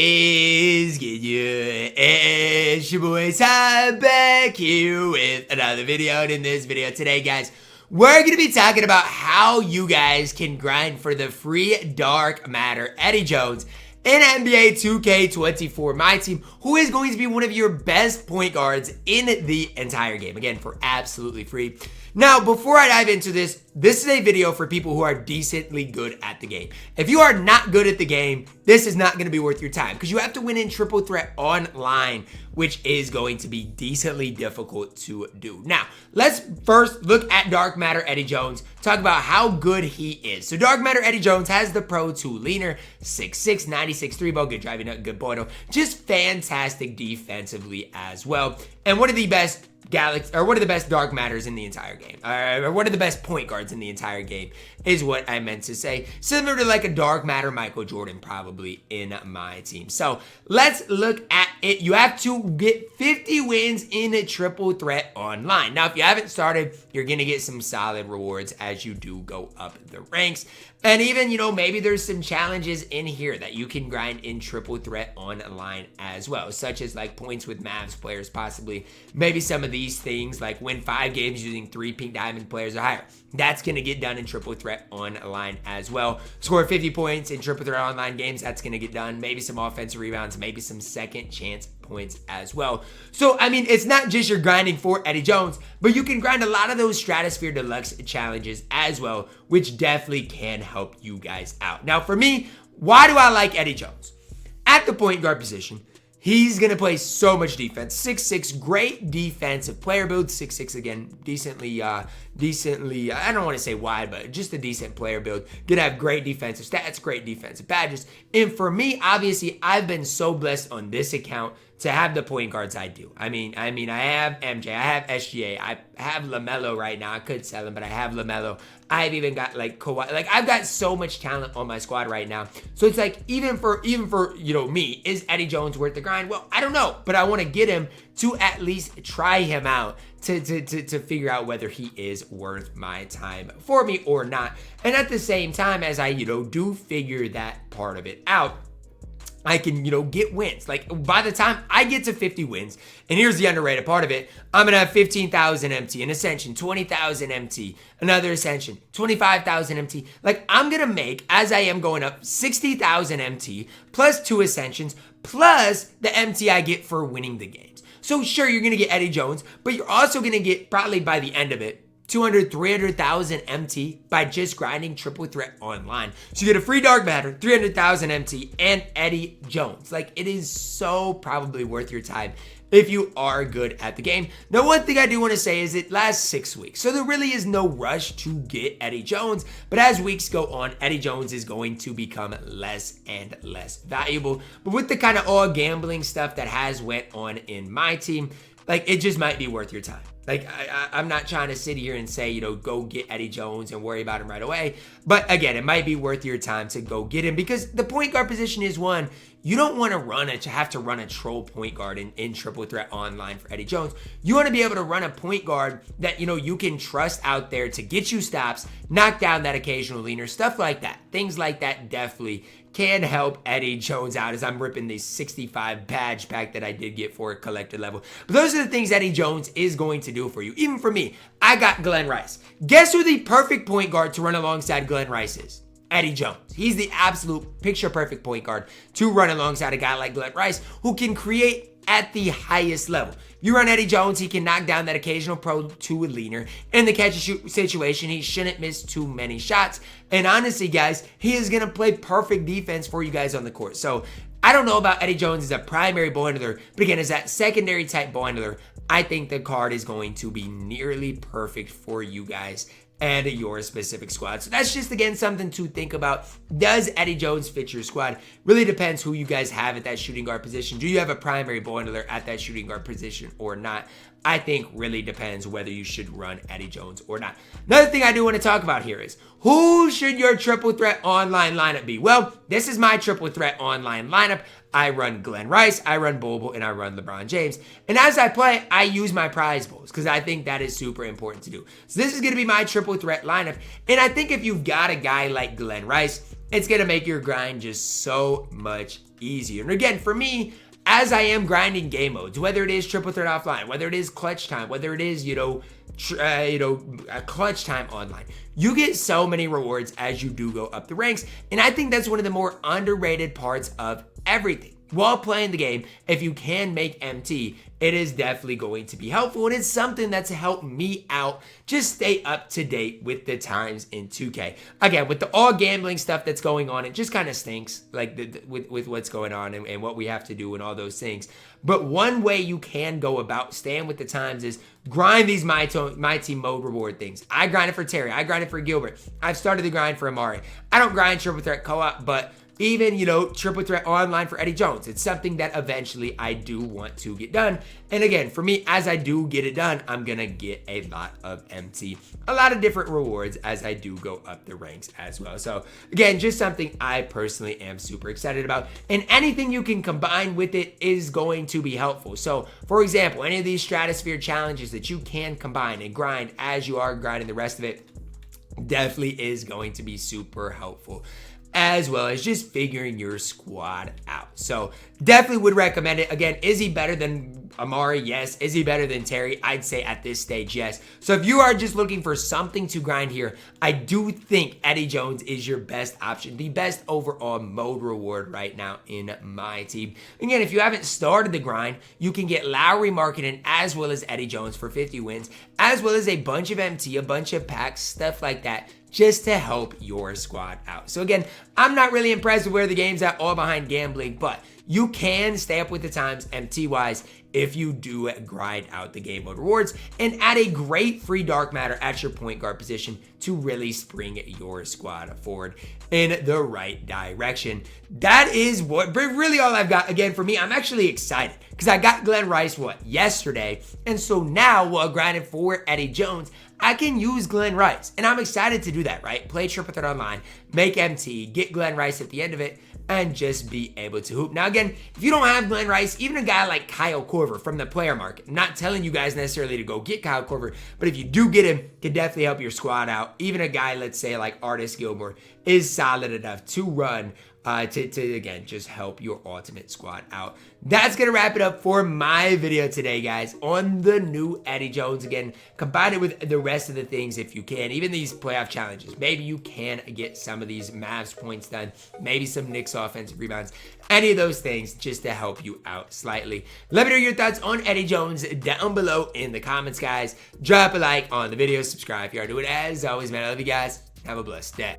is good? It's your boy Sam back here with another video. And in this video today, guys, we're going to be talking about how you guys can grind for the free dark matter Eddie Jones in NBA 2K24 MyTEAM, who is going to be one of your best point guards in the entire game. Again, for absolutely free. Now, before I dive into this, this is a video for people who are decently good at the game. If you are not good at the game, this is not going to be worth your time because you have to win in triple threat online, which is going to be decently difficult to do. Now, let's first look at Dark Matter Eddie Jones, talk about how good he is. So Dark Matter Eddie Jones has the Pro 2 leaner, 6'6", 96 3-ball, good driving, good point, just fantastic defensively as well. And one of the best one of the best dark matters in the entire game, or one of the best point guards in the entire game is what I meant to say. Similar to like a dark matter Michael Jordan probably in my team. So let's look at it. You have to get 50 wins in a triple threat online. Now, if you haven't started, you're going to get some solid rewards as you do go up the ranks. And even, you know, maybe there's some challenges in here that you can grind in triple threat online as well, such as like points with Mavs players possibly. Maybe some of these things like win 5 games using 3 pink diamond players or higher. That's going to get done in triple threat online as well. Score 50 points in triple threat online games. That's going to get done. Maybe some offensive rebounds, maybe some second chance points as well. So, I mean, it's not just you're grinding for Eddie Jones, but you can grind a lot of those Stratosphere Deluxe challenges as well, which definitely can help you guys out. Now, for me, why do I like Eddie Jones? At the point guard position, he's going to play so much defense. 6'6", great defensive player build. 6'6", again, decently, I don't want to say wide, but just a decent player build. Going to have great defensive stats, great defensive badges. And for me, obviously, I've been so blessed on this account to have the point guards I do. I mean, I have MJ, I have SGA, I have LaMelo right now. I could sell him, but I have LaMelo. I've even got like Kawhi. Like, I've got so much talent on my squad right now. So it's like, even for you know, me, is Eddie Jones worth the grind? Well, I don't know, but I want to get him to at least try him out to figure out whether he is worth my time for me or not. And at the same time, as I, you know, do figure that part of it out, I can, you know, get wins. Like, by the time I get to 50 wins, and here's the underrated part of it, I'm going to have 15,000 MT, an Ascension, 20,000 MT, another Ascension, 25,000 MT. Like, I'm going to make, as I am going up, 60,000 MT, plus 2 Ascensions, plus the MT I get for winning the games. So, sure, you're going to get Eddie Jones, but you're also going to get, probably by the end of it, 200, 300,000 MT by just grinding triple threat online. So you get a free dark matter, 300,000 MT, and Eddie Jones. Like, it is so probably worth your time if you are good at the game. Now, one thing I do want to say is it lasts 6 weeks, so there really is no rush to get Eddie Jones. But as weeks go on, Eddie Jones is going to become less and less valuable. But with the kind of all gambling stuff that has went on in my team, like, it just might be worth your time. Like, I'm not trying to sit here and say, you know, go get Eddie Jones and worry about him right away. But again, it might be worth your time to go get him because the point guard position is one. You don't want to have to run a troll point guard in triple threat online for Eddie Jones. You want to be able to run a point guard that, you know, you can trust out there to get you stops, knock down that occasional leaner, stuff like that. Things like that definitely can help Eddie Jones out as I'm ripping the 65 badge pack that I did get for a collector level. But those are the things Eddie Jones is going to do for you. Even for me, I got Glenn Rice. Guess who the perfect point guard to run alongside Glenn Rice is? Eddie Jones. He's the absolute picture perfect point guard to run alongside a guy like Glenn Rice who can create at the highest level. You run Eddie Jones, he can knock down that occasional Pro 2 leaner. In the catch and shoot situation, he shouldn't miss too many shots. And honestly, guys, he is going to play perfect defense for you guys on the court. So I don't know about Eddie Jones as a primary ball handler, but again, as that secondary type ball handler, I think the card is going to be nearly perfect for you guys and your specific squad. So that's just, again, something to think about. Does Eddie Jones fit your squad? Really depends who you guys have at that shooting guard position. Do you have a primary ball handler at that shooting guard position or not? I think really depends whether you should run Eddie Jones or not. Another thing I do want to talk about here is who should your triple threat online lineup be? Well, this is my triple threat online lineup. I run Glenn Rice, I run Bobo, and I run LeBron James. And as I play, I use my prize bowls because I think that is super important to do. So this is going to be my triple threat lineup. And I think if you've got a guy like Glenn Rice, it's gonna make your grind just so much easier. And again, for me, as I am grinding game modes, whether it is triple threat offline, whether it is clutch time, whether it is, a clutch time online, you get so many rewards as you do go up the ranks. And I think that's one of the more underrated parts of everything. While playing the game, if you can make MT, it is definitely going to be helpful, and it's something that's helped me out just stay up to date with the times in 2K. Again, with the all gambling stuff that's going on, it just kind of stinks, like with what's going on and what we have to do and all those things. But one way you can go about staying with the times is grind these my team mode reward things. I grinded for Terry, I grinded for Gilbert, I've started the grind for Amari. I don't grind triple threat co-op, but even, triple threat online for Eddie Jones. It's something that eventually I do want to get done. And again, for me, as I do get it done, I'm gonna get a lot of MT, a lot of different rewards as I do go up the ranks as well. So again, just something I personally am super excited about. And anything you can combine with it is going to be helpful. So for example, any of these stratosphere challenges that you can combine and grind as you are grinding the rest of it definitely is going to be super helpful, as well as just figuring your squad out. So definitely would recommend it. Again, is he better than Amari? Yes. Is he better than Terry? I'd say at this stage, yes. So if you are just looking for something to grind here, I do think Eddie Jones is your best option, the best overall mode reward right now in my team. Again, if you haven't started the grind, you can get Lowry Marketing as well as Eddie Jones for 50 wins, as well as a bunch of MT, a bunch of packs, stuff like that, just to help your squad out. So again, I'm not really impressed with where the game's at, all behind gambling, but you can stay up with the times MT-wise if you do grind out the game mode rewards and add a great free dark matter at your point guard position to really spring your squad forward in the right direction. That is really all I've got. Again, for me, I'm actually excited because I got Glenn Rice, yesterday? And so now, while grinding for Eddie Jones, I can use Glenn Rice. And I'm excited to do that, right? Play triple threat online, make MT, get Glenn Rice at the end of it, and just be able to hoop. Now again, if you don't have Glenn Rice, even a guy like Kyle Korver from the player market, I'm not telling you guys necessarily to go get Kyle Korver, but if you do get him, can definitely help your squad out. Even a guy, let's say like Artis Gilmore, is solid enough to run to again, just help your ultimate squad out. That's gonna wrap it up for my video today, guys, on the new Eddie Jones. Again, combine it with the rest of the things if you can, even these playoff challenges. Maybe you can get some of these Mavs points done, maybe some Knicks offensive rebounds, any of those things just to help you out slightly. Let me know your thoughts on Eddie Jones down below in the comments, guys. Drop a like on the video, subscribe if you are new, and as always, man, I love you guys. Have a blessed day.